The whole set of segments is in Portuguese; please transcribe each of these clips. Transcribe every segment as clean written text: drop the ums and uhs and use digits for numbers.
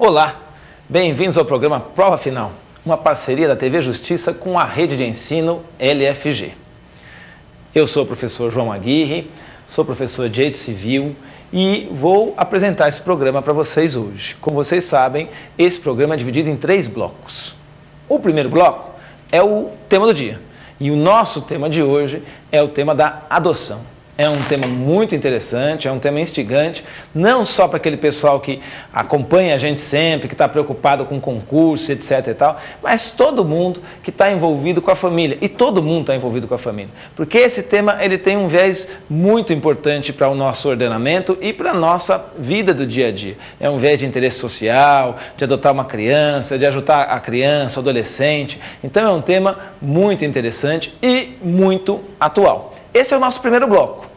Olá, bem-vindos ao programa Prova Final, uma parceria da TV Justiça com a rede de ensino LFG. Eu sou o professor João Aguirre, sou professor de Direito Civil e vou apresentar esse programa para vocês hoje. Como vocês sabem, esse programa é dividido em 3 blocos. O primeiro bloco é o tema do dia e o nosso tema de hoje é o tema da adoção. É um tema muito interessante, é um tema instigante, não só para aquele pessoal que acompanha a gente sempre, que está preocupado com concurso, etc. e tal, mas todo mundo que está envolvido com a família. E todo mundo está envolvido com a família. Porque esse tema ele tem um viés muito importante para o nosso ordenamento e para a nossa vida do dia a dia. É um viés de interesse social, de adotar uma criança, de ajudar a criança, o adolescente. Então é um tema muito interessante e muito atual. Esse é o nosso primeiro bloco.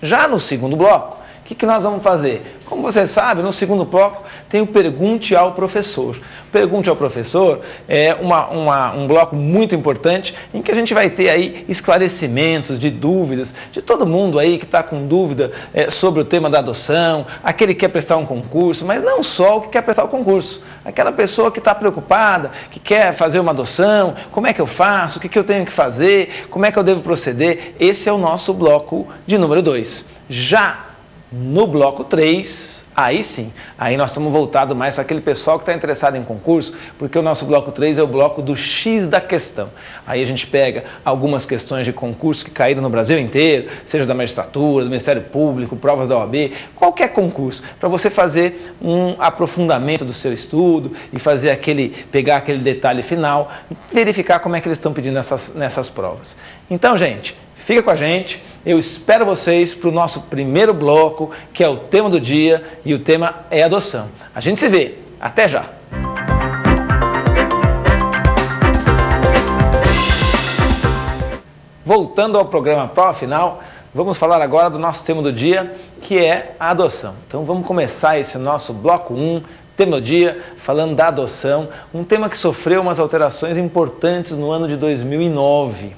Já no segundo bloco, o que nós vamos fazer? Como você sabe, no segundo bloco tem o Pergunte ao Professor. Pergunte ao Professor é um bloco muito importante em que a gente vai ter aí esclarecimentos de dúvidas de todo mundo aí que está com dúvida sobre o tema da adoção, aquele que quer prestar um concurso, mas não só o que quer prestar o concurso. Aquela pessoa que está preocupada, que quer fazer uma adoção, como é que eu faço, o que eu tenho que fazer, como é que eu devo proceder. Esse é o nosso bloco de número 2. Já no bloco 3, aí sim, aí nós estamos voltados mais para aquele pessoal que está interessado em concurso, porque o nosso bloco 3 é o bloco do X da questão. Aí a gente pega algumas questões de concurso que caíram no Brasil inteiro, seja da magistratura, do Ministério Público, provas da OAB, qualquer concurso, para você fazer um aprofundamento do seu estudo e fazer pegar aquele detalhe final, verificar como é que eles estão pedindo nessas provas. Então, gente, fica com a gente, eu espero vocês para o nosso primeiro bloco, que é o tema do dia, e o tema é adoção. A gente se vê, até já! Voltando ao programa Prova Final, vamos falar agora do nosso tema do dia, que é a adoção. Então vamos começar esse nosso bloco 1, tema do dia, falando da adoção, um tema que sofreu umas alterações importantes no ano de 2009.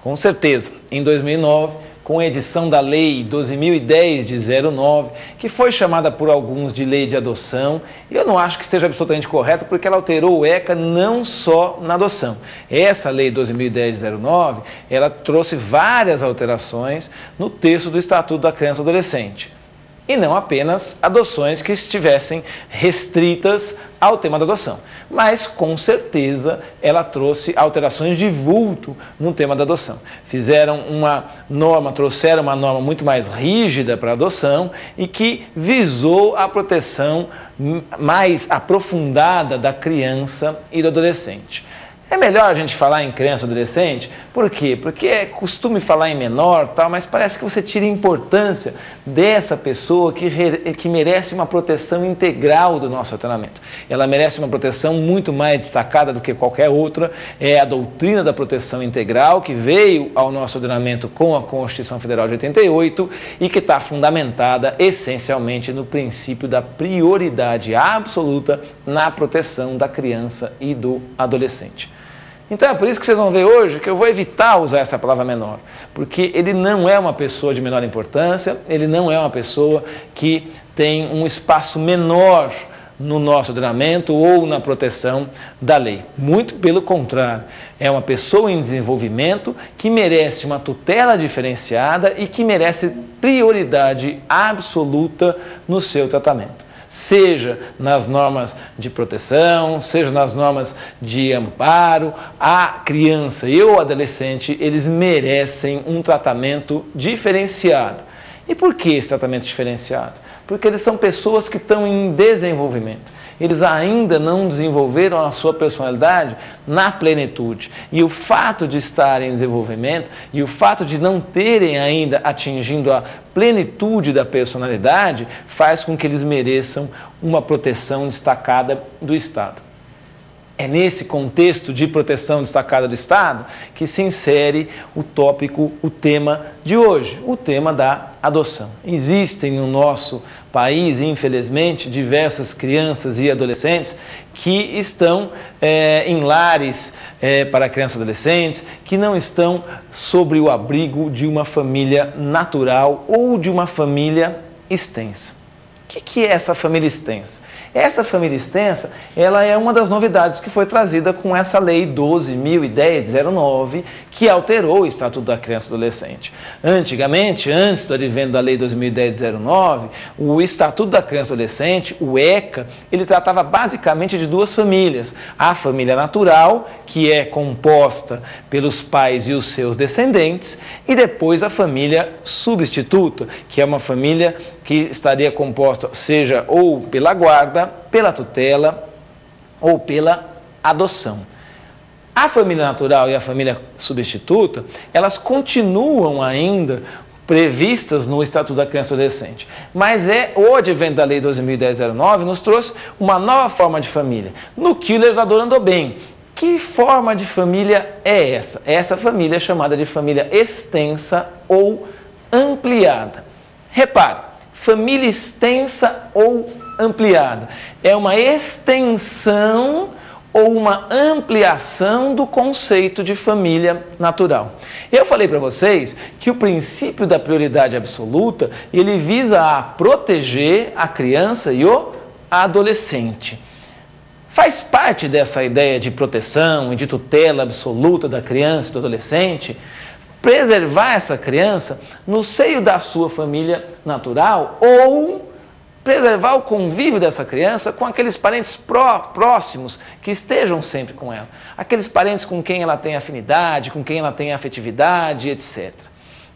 Com certeza, em 2009, com a edição da Lei 12.010 de 09, que foi chamada por alguns de Lei de Adoção, e eu não acho que esteja absolutamente correto, porque ela alterou o ECA não só na adoção. Essa Lei 12.010 de 09, ela trouxe várias alterações no texto do Estatuto da Criança e do Adolescente. E não apenas adoções que estivessem restritas ao tema da adoção. Mas, com certeza, ela trouxe alterações de vulto no tema da adoção. Trouxeram uma norma muito mais rígida para a adoção e que visou a proteção mais aprofundada da criança e do adolescente. É melhor a gente falar em criança e adolescente? Por quê? Porque é costume falar em menor, tal, mas parece que você tira importância dessa pessoa que merece uma proteção integral do nosso ordenamento. Ela merece uma proteção muito mais destacada do que qualquer outra. É a doutrina da proteção integral que veio ao nosso ordenamento com a Constituição Federal de 88 e que está fundamentada essencialmente no princípio da prioridade absoluta na proteção da criança e do adolescente. Então é por isso que vocês vão ver hoje que eu vou evitar usar essa palavra menor, porque ele não é uma pessoa de menor importância, ele não é uma pessoa que tem um espaço menor no nosso ordenamento ou na proteção da lei. Muito pelo contrário, é uma pessoa em desenvolvimento que merece uma tutela diferenciada e que merece prioridade absoluta no seu tratamento. Seja nas normas de proteção, seja nas normas de amparo, a criança e o adolescente, eles merecem um tratamento diferenciado. E por que esse tratamento diferenciado? Porque eles são pessoas que estão em desenvolvimento. Eles ainda não desenvolveram a sua personalidade na plenitude. E o fato de estarem em desenvolvimento e o fato de não terem ainda atingido a plenitude da personalidade faz com que eles mereçam uma proteção destacada do Estado. É nesse contexto de proteção destacada do Estado que se insere o tópico, o tema de hoje, o tema da adoção. Existem no nosso país, infelizmente, diversas crianças e adolescentes que estão em lares para crianças e adolescentes, que não estão sob o abrigo de uma família natural ou de uma família extensa. O que é essa família extensa? Essa família extensa, ela é uma das novidades que foi trazida com essa lei 12.010/09, que alterou o Estatuto da Criança e do Adolescente. Antigamente, antes do advento da lei 12.010/09, o Estatuto da Criança e do Adolescente, o ECA, ele tratava basicamente de duas famílias. A família natural, que é composta pelos pais e os seus descendentes, e depois a família substituta, que é uma família que estaria composta, seja ou pela guarda, pela tutela ou pela adoção. A família natural e a família substituta, elas continuam ainda previstas no Estatuto da Criança e do Adolescente. Mas o advento da Lei 12.010/09 nos trouxe uma nova forma de família, no que o legislador andou bem. Que forma de família é essa? Essa família é chamada de família extensa ou ampliada. Repare, família extensa ou ampliada é uma extensão ou uma ampliação do conceito de família natural. Eu falei para vocês que o princípio da prioridade absoluta, ele visa a proteger a criança e o adolescente. Faz parte dessa ideia de proteção e de tutela absoluta da criança e do adolescente preservar essa criança no seio da sua família natural ou preservar o convívio dessa criança com aqueles parentes próximos que estejam sempre com ela. Aqueles parentes com quem ela tem afinidade, com quem ela tem afetividade, etc.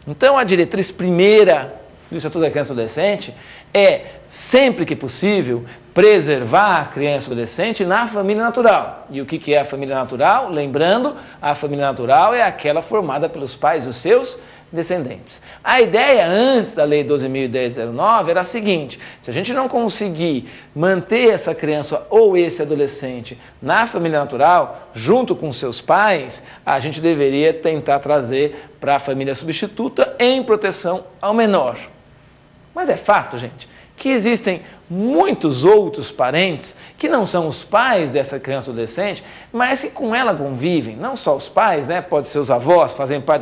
Então, a diretriz primeira do Estatuto da Criança e do Adolescente é, sempre que possível, preservar a criança e o adolescente na família natural. E o que é a família natural? Lembrando, a família natural é aquela formada pelos pais e os seus descendentes. A ideia antes da Lei 12.010/09 era a seguinte: se a gente não conseguir manter essa criança ou esse adolescente na família natural, junto com seus pais, a gente deveria tentar trazer para a família substituta em proteção ao menor. Mas é fato, gente, que existem muitos outros parentes que não são os pais dessa criança ou adolescente, mas que com ela convivem. Não só os pais, né? Pode ser os avós, fazem parte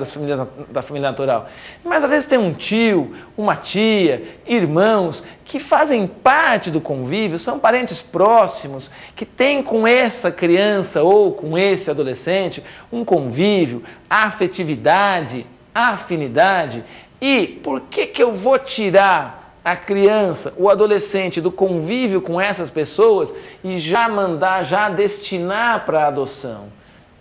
da família natural. Mas às vezes tem um tio, uma tia, irmãos que fazem parte do convívio, são parentes próximos, que têm com essa criança ou com esse adolescente um convívio, afetividade, afinidade. E por que eu vou tirar a criança, o adolescente do convívio com essas pessoas e já destinar para a adoção?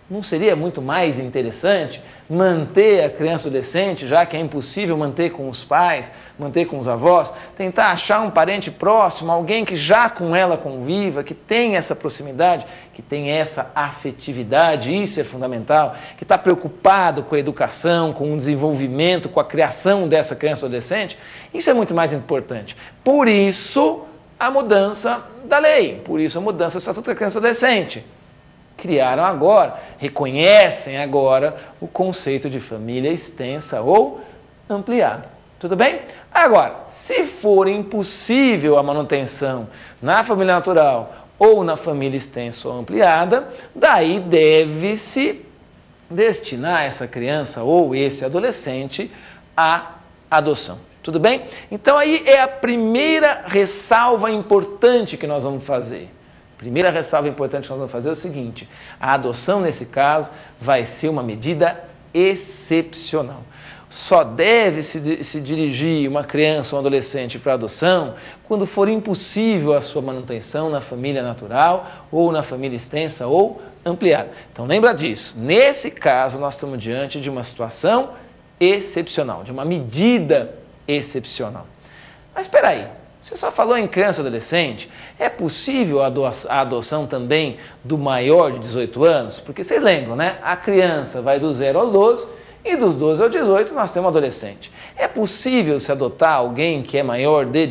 Não seria muito mais interessante manter a criança e o adolescente, já que é impossível manter com os pais, manter com os avós, tentar achar um parente próximo, alguém que já com ela conviva, que tem essa proximidade, que tem essa afetividade, isso é fundamental, que está preocupado com a educação, com o desenvolvimento, com a criação dessa criança ou adolescente, isso é muito mais importante. Por isso, a mudança da lei, por isso a mudança do Estatuto da Criança e do Adolescente. Criaram agora, reconhecem agora o conceito de família extensa ou ampliada. Tudo bem? Agora, se for impossível a manutenção na família natural ou na família extensa ou ampliada, daí deve-se destinar essa criança ou esse adolescente à adoção. Tudo bem? Então aí é a primeira ressalva importante que nós vamos fazer. Primeira ressalva importante que nós vamos fazer é o seguinte: a adoção, nesse caso, vai ser uma medida excepcional. Só deve se dirigir uma criança ou um adolescente para a adoção quando for impossível a sua manutenção na família natural ou na família extensa ou ampliada. Então lembra disso. Nesse caso, nós estamos diante de uma situação excepcional, de uma medida excepcional. Mas espera aí. Você só falou em criança e adolescente, é possível a adoção também do maior de 18 anos? Porque vocês lembram, né? A criança vai do 0 aos 12 e dos 12 aos 18 nós temos um adolescente. É possível se adotar alguém que é maior de